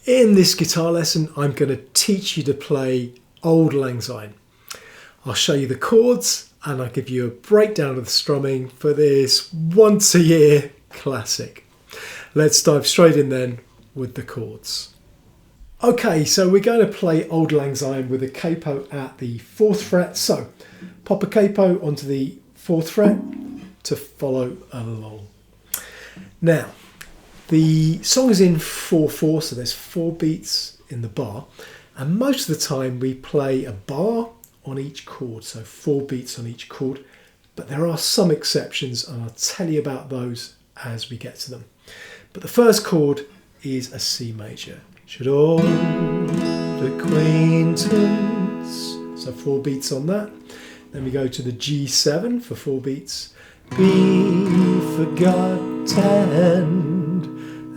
In this guitar lesson, I'm going to teach you to play Auld Lang Syne. I'll show you the chords and I'll give you a breakdown of the strumming for this once a year classic. Let's dive straight in then with the chords. Okay, so we're going to play Auld Lang Syne with a capo at the 4th fret. So pop a capo onto the 4th fret to follow along. Now, the song is in 4/4, so there's 4 beats in the bar, and most of the time we play a bar on each chord, so 4 beats on each chord, but there are some exceptions and I'll tell you about those as we get to them. But the first chord is a C major. Should old acquaintance, so 4 beats on that. Then we go to the G7 for 4 beats. Be forgotten.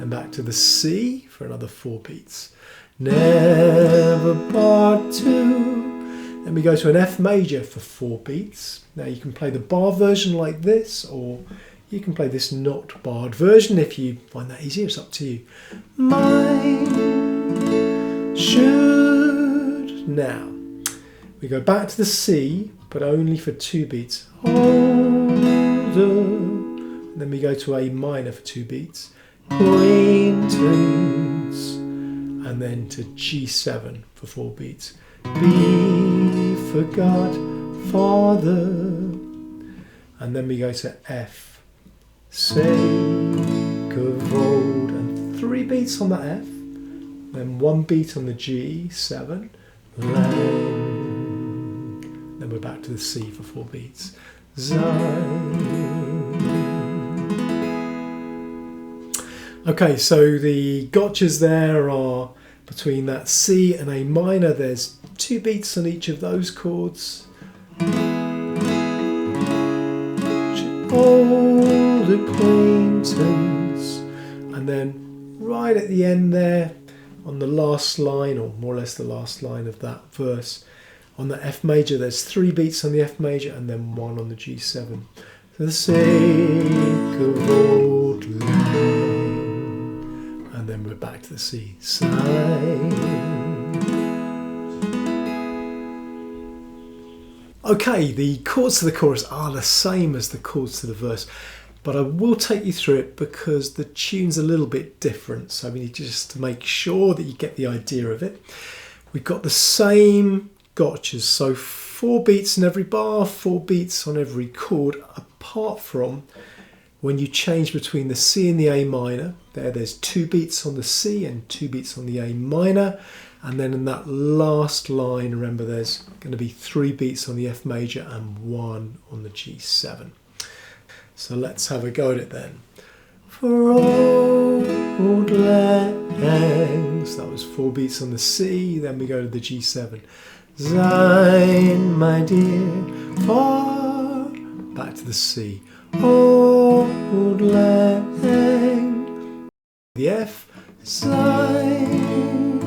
And back to the C for another 4 beats. Never part 2. Then we go to an F major for 4 beats. Now you can play the bar version like this, or you can play this not barred version if you find that easier. It's up to you. Mine should. Now we go back to the C, but only for 2 beats. Older. Then we go to A minor for 2 beats. Acquaintance, and then to G7 for 4 beats. Be forgot father, and then we go to F, sake of old, and 3 beats on the F, then 1 beat on the G7, lang, then we're back to the C for 4 beats. Syne. Okay, so the gotchas there are between that C and A minor. There's 2 beats on each of those chords. Old acquaintance. And then right at the end there, on the last line, or more or less the last line of that verse, on the F major, there's 3 beats on the F major and then 1 on the G7. For the sake of old lang. And then we're back to the C. Syne. Okay, the chords to the chorus are the same as the chords to the verse, but I will take you through it because the tune's a little bit different, so we need just to make sure that you get the idea of it. We've got the same gotchas, so 4 beats in every bar, 4 beats on every chord, apart from when you change between the C and the A minor. There's 2 beats on the C and 2 beats on the A minor. And then in that last line, remember there's going to be 3 beats on the F major and 1 on the G7. So let's have a go at it then. For Auld Lang, so that was 4 beats on the C, then we go to the G7. Syne, my dear, far, back to the C. Auld Lang, the F, Syne,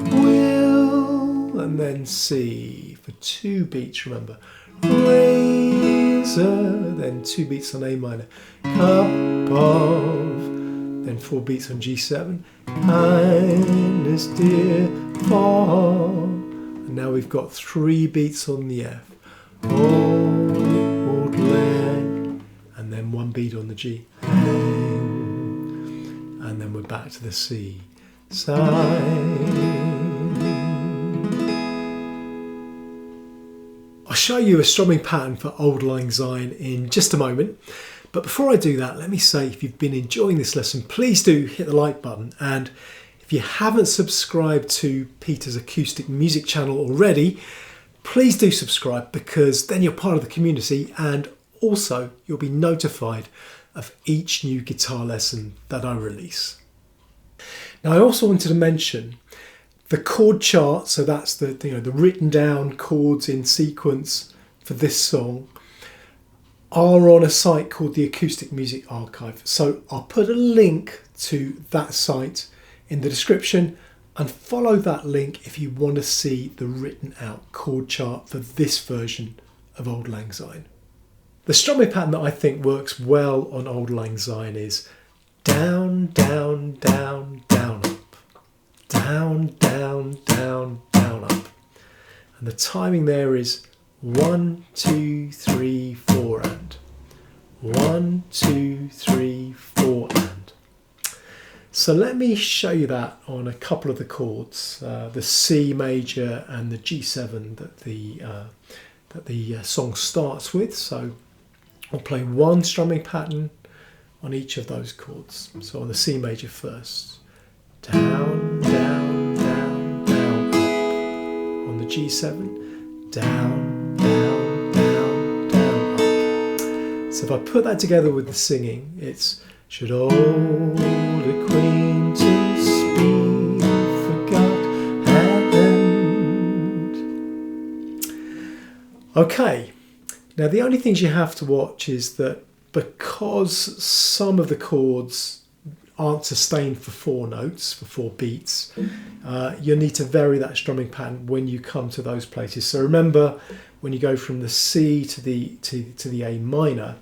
will, and then C for 2 beats, remember. Razor, then 2 beats on A minor. Cup of, then 4 beats on G7. Kindness dear, far, and now we've got 3 beats on the F. Auld Lang, and then 1 beat on the G, and then we're back to the C. Syne. I'll show you a strumming pattern for Auld Lang Syne in just a moment, but before I do that, let me say if you've been enjoying this lesson, please do hit the like button, and if you haven't subscribed to Peter's Acoustic music channel already, please do subscribe, because then you're part of the community and also you'll be notified of each new guitar lesson that I release. Now I also wanted to mention the chord chart, so that's the written down chords in sequence for this song, are on a site called the Acoustic Music Archive. So I'll put a link to that site in the description, and follow that link if you want to see the written out chord chart for this version of Auld Lang Syne. The strumming pattern that I think works well on Auld Lang Syne is down, down, down, down, up. down, down, down, down, up. And the timing there is 1, 2, 3, 4 and 1, 2, 3, 4 and. So let me show you that on a couple of the chords, the C major and the G7 that the song starts with. So I'll play one strumming pattern on each of those chords. So on the C major first, down, down, down, down, up. On the G7, down, down, down, down, up. So if I put that together with the singing, it's should old acquaintance be forgot at end. Okay, now the only things you have to watch is that because some of the chords aren't sustained for 4 notes, for 4 beats, you'll need to vary that strumming pattern when you come to those places. So remember, when you go from the C to the A minor,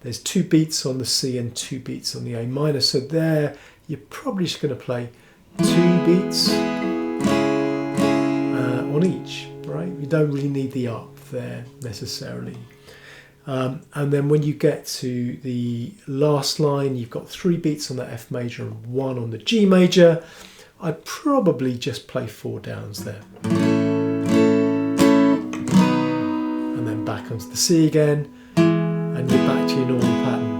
there's 2 beats on the C and 2 beats on the A minor. So there, you're probably just going to play 2 beats on each, right? You don't really need the up there necessarily. And then when you get to the last line, you've got 3 beats on the F major and 1 on the G major. I'd probably just play 4 downs there. And then back onto the C again, and you're back to your normal pattern.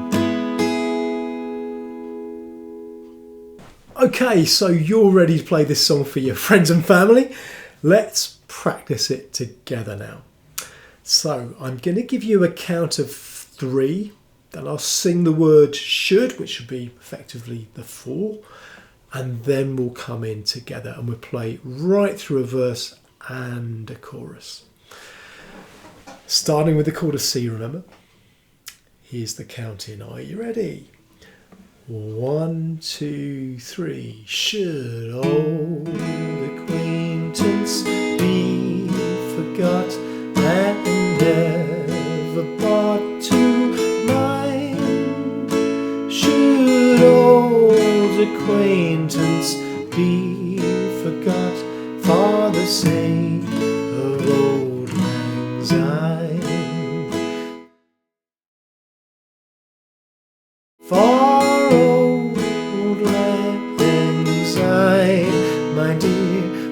Okay, so you're ready to play this song for your friends and family. Let's practice it together now. So I'm going to give you a count of 3, then I'll sing the word should, which should be effectively the 4, and then we'll come in together and we'll play right through a verse and a chorus. Starting with the chord of C, remember? Here's the count in. Are you ready? 1, 2, 3. Should old acquaintance be forgot and never brought to mind? Should old acquaintance be forgot for the sake of Auld Lang Syne? For Auld Lang Syne, my dear,